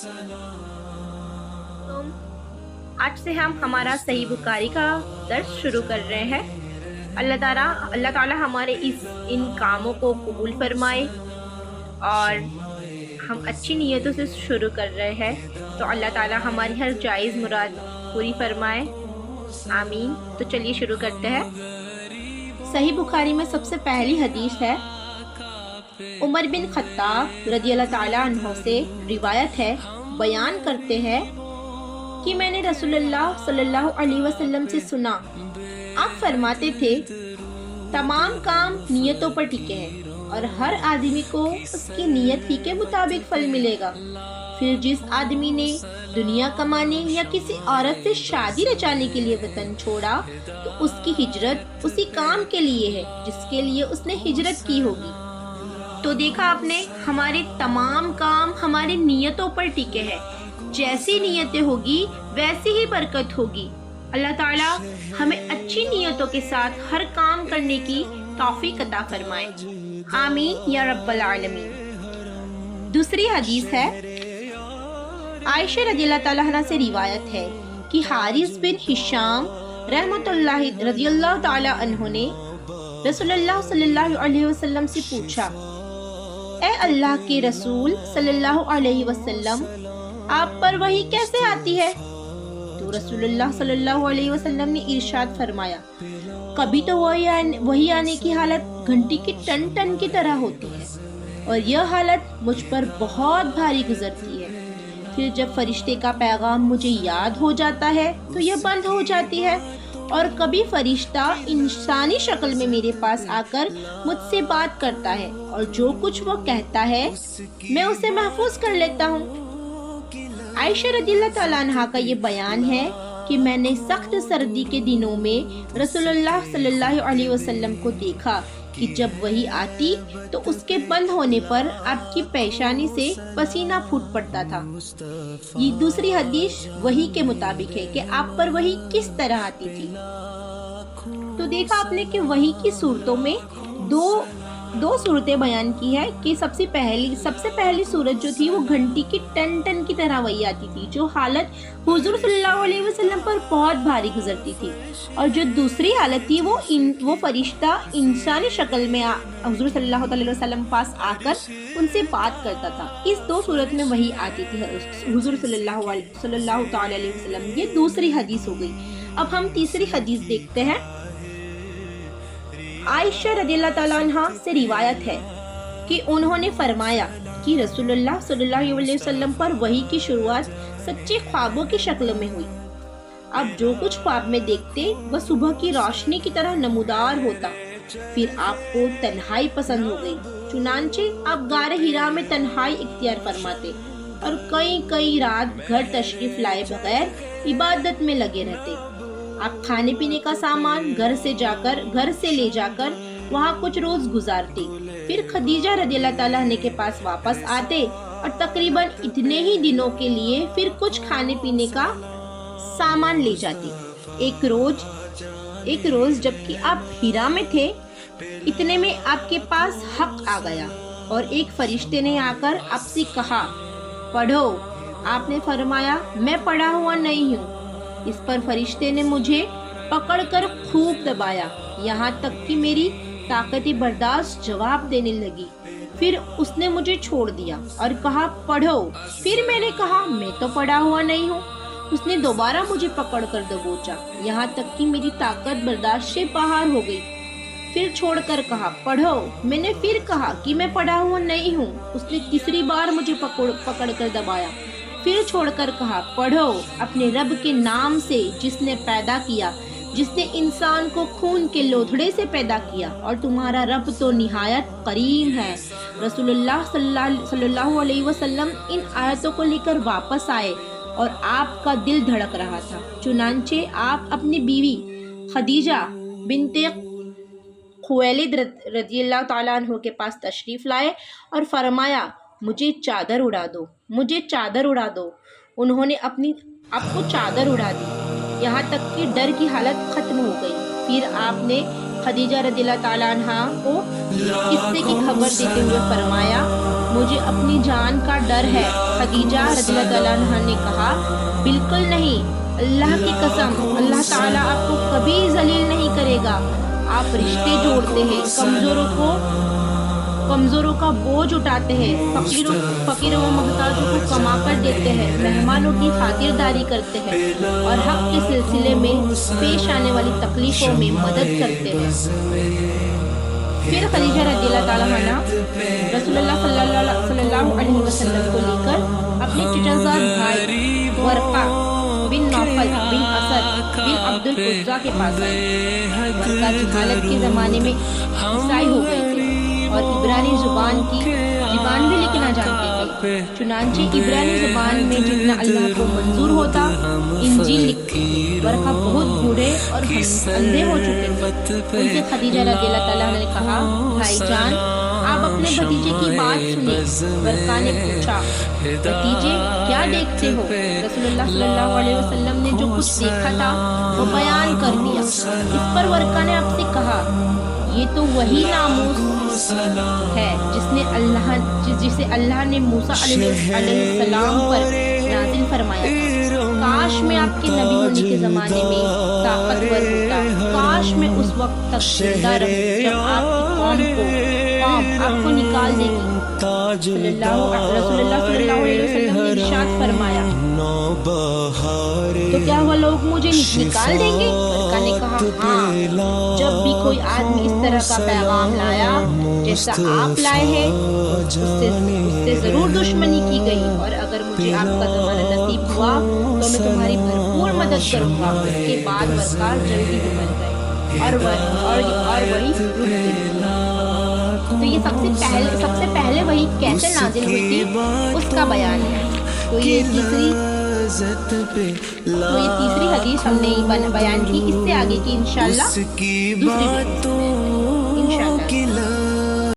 तो आज से हम हमारा सही बुखारी का दर्स शुरू कर रहे हैं। अल्लाह ताला हमारे इन कामों को कबूल फरमाए और हम अच्छी नीयतों से शुरू कर रहे हैं, तो अल्लाह ताला हमारी हर जायज़ मुराद पूरी फरमाए, आमीन। तो चलिए शुरू करते हैं। सही बुखारी में सबसे पहली हदीस है, उमर बिन खत्ताब रज़ियल्लाहु ताला अन्हु से रिवायत है, बयान करते हैं कि मैंने रसूलुल्लाह सल्लल्लाहु अलैहि वसल्लम से सुना, आप फरमाते थे, तमाम काम नियतों पर टिके हैं और हर आदमी को उसकी नियत ही के मुताबिक फल मिलेगा। फिर जिस आदमी ने दुनिया कमाने या किसी औरत से शादी रचाने के लिए वतन छोड़ा, तो उसकी हिजरत उसी काम के लिए है जिसके लिए उसने हिजरत की होगी। तो देखा आपने, हमारे तमाम काम हमारी नियतों पर टिके हैं। जैसी नीयतें होगी वैसी ही बरकत होगी। अल्लाह ताला हमें अच्छी नियतों के साथ हर काम करने की तौफीक अता फरमाए, आमीन या रब्बल आलमीन। दूसरी हदीस है, आयशा रज़ियल्लाहु ताला अन्हा से रिवायत है कि हारिस बिन हिशाम रहमतुल्लाहि रज़ियल्लाहु ताला अन्हु ने रसूलुल्लाह सल्लल्लाहु अलैहि वसल्लम से पूछा, ए अल्लाह के रसूल सल्लल्लाहु अलैहि वसल्लम, आप पर वही कैसे आती है? तो रसूलुल्लाह सल्लल्लाहु अलैहि वसल्लम ने इरशाद फरमाया, कभी तो वही आने की हालत घंटी की टन टन की तरह होती है और यह हालत मुझ पर बहुत भारी गुजरती है। फिर जब फरिश्ते का पैगाम मुझे याद हो जाता है तो यह बंद हो जाती है, और कभी फरिश्ता इंसानी शक्ल में मेरे पास आकर मुझसे बात करता है और जो कुछ वो कहता है मैं उसे महफूज कर लेता हूँ। आयशा रज़ियल्लाहु ताला अन्हा का ये बयान है कि मैंने सख्त सर्दी के दिनों में रसूलुल्लाह सल्लल्लाहु अलैहि वसल्लम को देखा कि जब वही आती तो उसके बंद होने पर आपकी पेशानी से पसीना फूट पड़ता था। ये दूसरी हदीस वही के मुताबिक है कि आप पर वही किस तरह आती थी। तो देखा आपने कि वही की सूरतों में दो सूरतें बयान की है कि सबसे पहली सूरत जो थी वो घंटी की टन टन की तरह वही आती थी, जो हालत हुजूर सल्लल्लाहु अलैहि वसल्लम पर बहुत भारी गुजरती थी, और जो दूसरी हालत थी वो फरिश्ता इंसानी शक्ल में हुजूर सल्लल्लाहु अलैहि वसल्लम पास आकर उनसे बात करता था। इस दो सूरत में वही आती थी हुजूर सल्लल्लाहु अलैहि वसल्लम। ये दूसरी हदीस हो गई। अब हम तीसरी हदीस देखते हैं। आयशा रज़ियल्लाहु ताला अन्हा से रिवायत है कि उन्होंने फरमाया कि रसूलुल्लाह सल्लल्लाहु अलैहि वसल्लम पर वही की शुरुआत सच्चे ख्वाबों की शक्ल में हुई। अब जो कुछ ख्वाब में देखते वह सुबह की रोशनी की तरह नमूदार होता। फिर आपको तन्हाई पसंद हो गई, चुनांचे आप गारे हिरा में तन्हाई इख्तियार फरमाते और कई रात घर तशरीफ लाए बगैर इबादत में लगे रहते। आप खाने पीने का सामान घर से ले जाकर वहाँ कुछ रोज गुजारते। फिर खदीजा रज़ियल्लाहु ताला अन्हा के पास वापस आते और तकरीबन इतने ही दिनों के लिए फिर कुछ खाने पीने का सामान ले जाते। एक रोज जबकि आप हिरा में थे, इतने में आपके पास हक आ गया और एक फरिश्ते ने आकर आपसे कहा, पढ़ो। आपने फरमाया, मैं पढ़ा हुआ नहीं हूँ। इस पर फरिश्ते ने मुझे पकड़कर खूब दबाया, यहाँ तक कि मेरी ताकत बर्दाश्त जवाब देने लगी। फिर उसने मुझे छोड़ दिया और कहा, पढ़ो। फिर मैंने कहा, मैं तो पढ़ा हुआ नहीं हूँ। उसने दोबारा मुझे पकड़कर दबोचा, यहाँ तक कि मेरी ताकत बर्दाश्त से बाहर हो गई। फिर छोड़कर कहा, पढ़ो। मैंने फिर कहा कि मैं पढ़ा हुआ नहीं हूँ। उसने तीसरी बार मुझे पकड़कर दबाया, फिर छोड़कर कहा, पढ़ो अपने रब के नाम से जिसने पैदा किया, जिसने इंसान को खून के लोथड़े से पैदा किया, और तुम्हारा रब तो निहायत करीम है। रसूलुल्लाह सल्लल्लाहु अलैहि वसल्लम इन आयतों को लेकर वापस आए और आपका दिल धड़क रहा था। चुनांचे आप अपनी बीवी खदीजा बिनते खुवैलिद रज़ियल्लाहु ताला अन्हा के पास तशरीफ लाए और फरमाया, मुझे चादर उड़ा दो। उन्होंने आपको चादर उड़ा दी, यहाँ तक कि डर की हालत खत्म हो गई। फिर आपने खदीजा रज़ियल्लाहु ताला अन्हा को किस्से की खबर देते हुए फरमाया, مجھے اپنی جان کا ڈر ہے۔ خدیجہ رضی اللہ عنہا نے کہا بالکل نہیں، اللہ کی قسم، اللہ تعالیٰ آپ کو کبھی ذلیل نہیں کرے گا۔ آپ رشتے جوڑتے ہیں، کمزوروں کا بوجھ اٹھاتے ہیں، فقیر و محتاجوں کو کما کر دیتے ہیں، مہمانوں کی خاطرداری کرتے ہیں اور حق کے سلسلے میں پیش آنے والی تکلیفوں میں مدد کرتے ہیں۔ پھر خدیجہ رضی اللہ تعالیٰ عنہا رسول اللہ صلی اللہ علیہ وسلم کو لے کر اپنے چچا زاد بھائی ورقہ بن نوفل بن اسد بن عبد العزیٰ کے پاس آئے۔ ورقہ جہالت کے زمانے میں عیسائی ہو گئے تھے اور عبرانی زبان بھی لکھنا جانتے تھے۔ چنانچہ عبرانی زبان میں جتنا اللہ کو منظور ہوتا انجیل لکھتے تھے۔ ورقہ بہت بوڑھے اور اندھے ہو چکے تھے۔ ان سے خدیجہ رضی اللہ تعالیٰ نے کہا بھائی جان آپ اپنے بھتیجے کی بات سنیں۔ ورقہ نے پوچھا بھتیجے کیا دیکھتے ہو؟ رسول اللہ صلی اللہ علیہ وسلم نے جو کچھ دیکھا تھا وہ بیان کر دیا۔ اس پر ورقہ نے آپ سے کہا یہ تو وہی ناموس ہے جسے اللہ نے موسیٰ علیہ السلام پر نازل فرمایا تھا۔ کاش میں آپ کے نبی ہونے کے زمانے میں طاقتور ہوتا، کاش میں اس وقت تک زندہ رہوں جب آپ کی قوم آپ کو نکال دے گی۔ رسول اللہ صلی اللہ علیہ وسلم نے ارشاد فرمایا تو کیا وہ لوگ مجھے نکال دیں گے؟ ورقہ نے کہا ہاں، جب بھی کوئی آدمی اس طرح کا پیغام لایا جیسا آپ لائے ہیں اس سے ضرور دشمنی کی گئی، اور اگر مجھے آپ کا زمانہ نصیب ہوا تو میں تمہاری بھرپور مدد کروں گا۔ اس کے بعد ورقہ جلدی نکل گئے اور وہی رک گئی۔ تو یہ سب سے پہلے وہی کیسے نازل ہوئی تھی اس کا بیان ہے۔ تو یہ تیسری حدیث ہم نے بیان کی۔ اس سے آگے کی انشاءاللہ دوسری انشاءاللہ